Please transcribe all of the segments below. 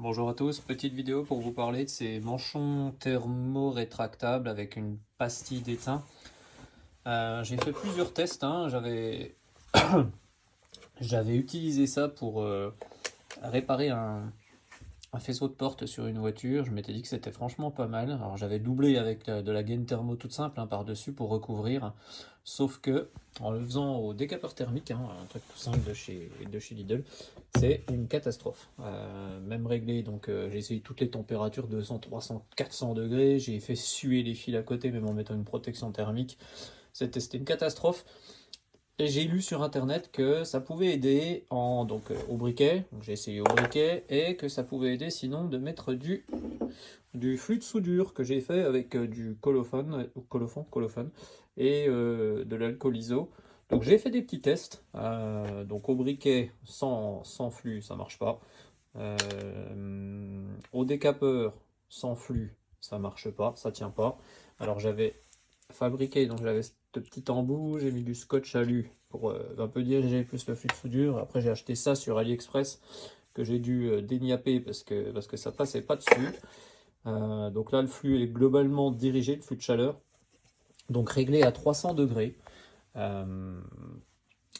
Bonjour à tous, petite vidéo pour vous parler de ces manchons thermo-rétractables avec une pastille d'étain. J'ai fait plusieurs tests, hein. J'avais utilisé ça pour réparer un faisceau de porte sur une voiture. Je m'étais dit que c'était franchement pas mal. Alors j'avais doublé avec de la gaine thermo toute simple, hein, par-dessus pour recouvrir. Sauf que en le faisant au décapeur thermique, hein, un truc tout simple de chez Lidl, c'est une catastrophe. Même réglé, donc j'ai essayé toutes les températures, 200, 300, 400 degrés. J'ai fait suer les fils à côté, même en mettant une protection thermique. C'était une catastrophe. Et j'ai lu sur internet que ça pouvait aider au briquet, donc j'ai essayé au briquet, et que ça pouvait aider sinon de mettre du flux de soudure que j'ai fait avec du colophane et de l'alcool iso. Donc j'ai fait des petits tests. Donc au briquet sans flux ça marche pas. Au décapeur sans flux ça marche pas, ça tient pas. Alors j'avais fabriqué, donc j'avais ce petit embout, j'ai mis du scotch alu pour un peu diriger plus le flux de soudure. Après j'ai acheté ça sur AliExpress que j'ai dû déniapper parce que ça passait pas dessus. Donc là le flux est globalement dirigé, le flux de chaleur, donc réglé à 300 degrés. Je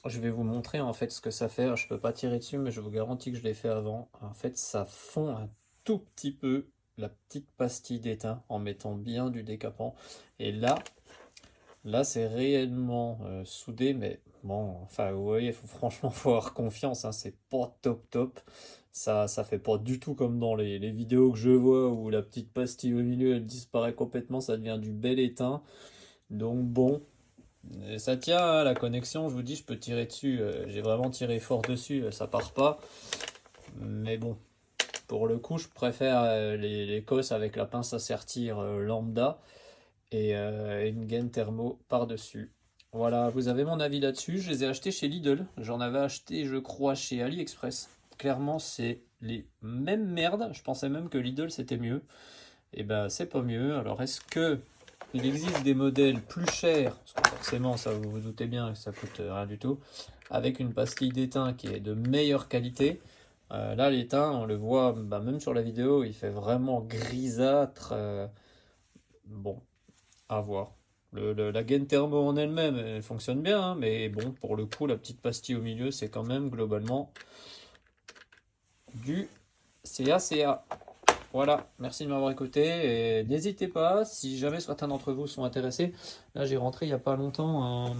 vais vous montrer en fait ce que ça fait. Alors, je peux pas tirer dessus, mais je vous garantis que je l'ai fait avant. En fait, ça fond un tout petit peu la petite pastille d'étain en mettant bien du décapant. Et là c'est réellement soudé, mais bon, enfin, vous voyez, franchement, faut avoir confiance, hein, c'est pas top. Ça fait pas du tout comme dans les vidéos que je vois où la petite pastille au milieu elle disparaît complètement, ça devient du bel étain. Donc bon. Et ça tient, hein, la connexion, je vous dis, je peux tirer dessus. J'ai vraiment tiré fort dessus, ça part pas. Mais bon, pour le coup, je préfère les cosses avec la pince à sertir lambda et une gaine thermo par-dessus. Voilà, vous avez mon avis là-dessus. Je les ai achetés chez Lidl. J'en avais acheté, je crois, chez AliExpress. Clairement, c'est les mêmes merdes. Je pensais même que Lidl c'était mieux. Et ben, c'est pas mieux. Alors, est-ce que il existe des modèles plus chers, parce que forcément, ça vous vous doutez bien que ça coûte rien du tout, avec une pastille d'étain qui est de meilleure qualité. Là, l'étain, on le voit, bah, même sur la vidéo, il fait vraiment grisâtre. Bon, à voir. La gaine thermo en elle-même, elle fonctionne bien, hein, mais bon, pour le coup, la petite pastille au milieu, c'est quand même globalement du CACA. Voilà, merci de m'avoir écouté et n'hésitez pas, si jamais certains d'entre vous sont intéressés. Là, j'ai rentré il n'y a pas longtemps.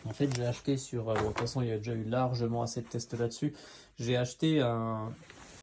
En fait, j'ai acheté sur. Bon, de toute façon, il y a déjà eu largement assez de tests là-dessus. J'ai acheté